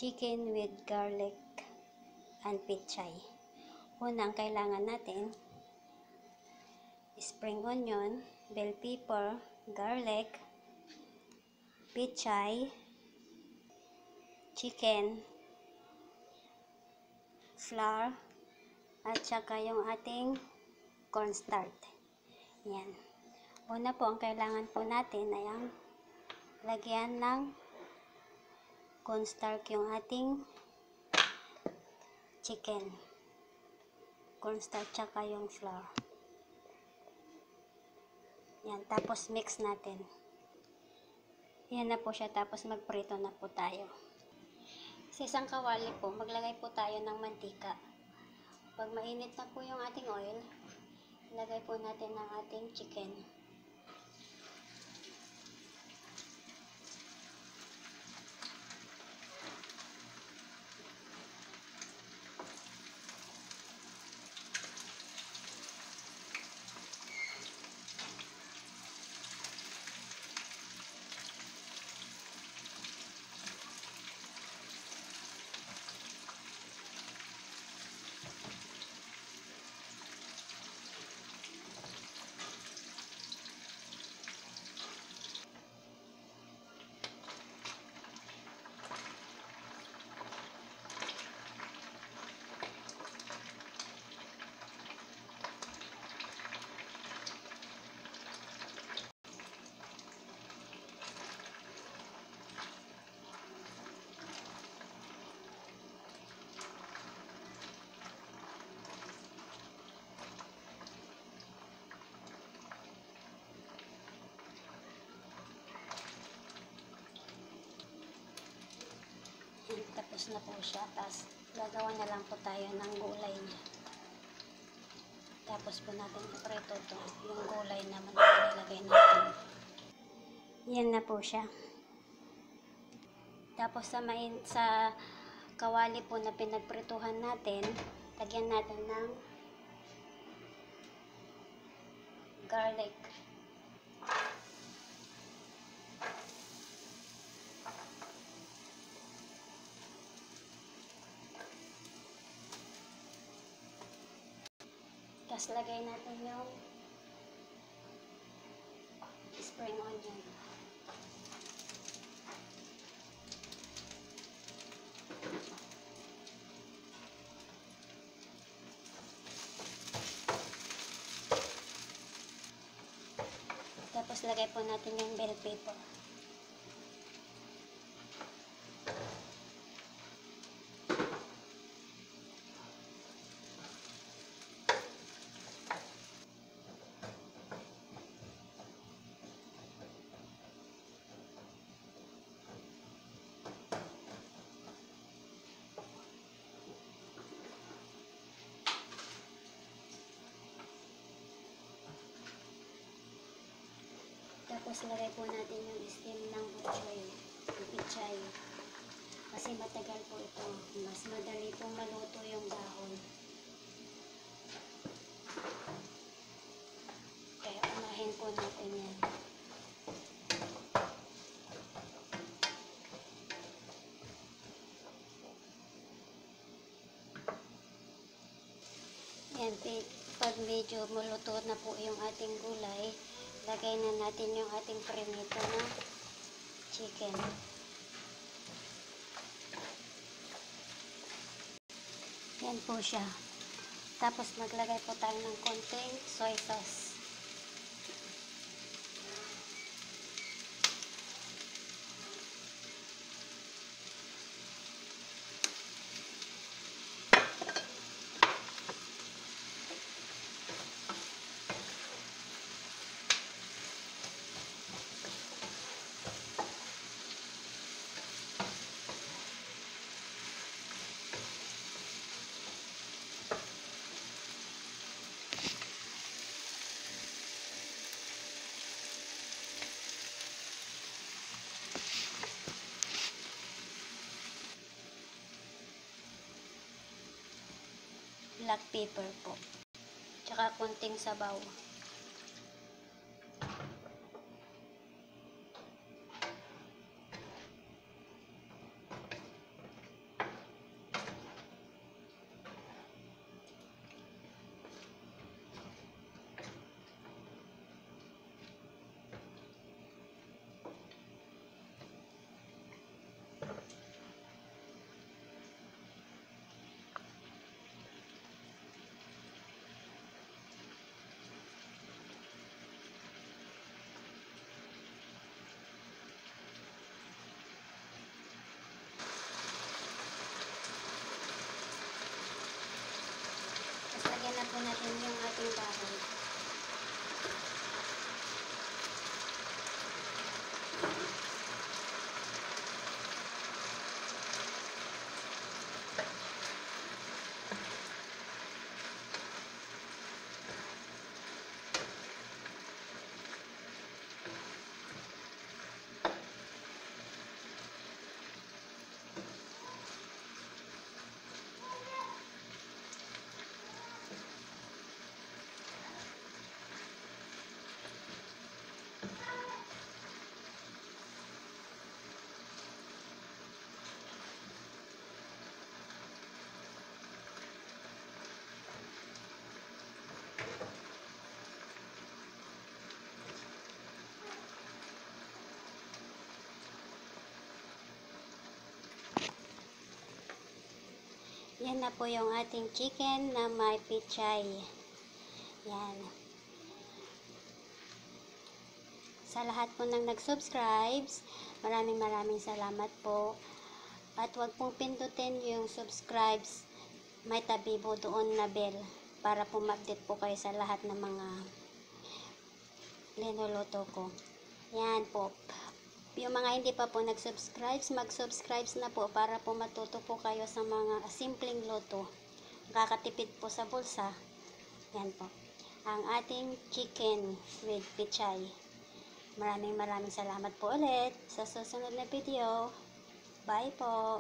chicken with garlic and pichay. Una, ang kailangan natin, spring onion, bell pepper, garlic, pichay, chicken, flour, at saka yung ating cornstarch. Yan. Una po, ang kailangan po natin ay ang lagyan ng cornstarch yung ating chicken. Cornstarch tsaka yung flour. Yan. Tapos mix natin. Yan na po siya. Tapos magprito na po tayo. Sa isang kawali po, maglagay po tayo ng mantika. Pag mainit na po yung ating oil, ilagay po natin ang ating chicken. Tapos na po siya. Tapos gagawa na lang po tayo ng gulay niya. Tapos po natin iprito to yung gulay naman na nilagay natin. Yan na po siya. Tapos sa kawali po na pinagprituhan natin, lagyan natin ng garlic. Tapos lagay natin yung spring onion. Tapos lagay po natin yung bell pepper. Tapos lagay po natin yung stem ng pichay. Kasi matagal po ito. Mas madali pong maluto yung dahon. Kaya unahin po natin yan. Yan, pag medyo maluto na po yung ating gulay, lagay na natin yung ating prinito na chicken. Yan po siya. Tapos maglagay po tayo ng konting soy sauce. Black pepper po. Tsaka konting sabaw. Tapos lagyan na po natin yung ating dahon. Yan na po yung ating chicken na may pichay. Yan. Sa lahat po ng nag-subscribes, maraming salamat po. At huwag pong pindutin yung subscribes, may tabi po doon na bell para po ma-update po kayo sa lahat ng mga linuluto ko. Yan po. Yung mga hindi pa po nag-subscribe, mag-subscribe na po para po matuto po kayo sa mga simpleng luto. Nakakatipid po sa bulsa. Yan po. Ang ating chicken with pichay. Maraming salamat po ulit sa susunod na video. Bye po!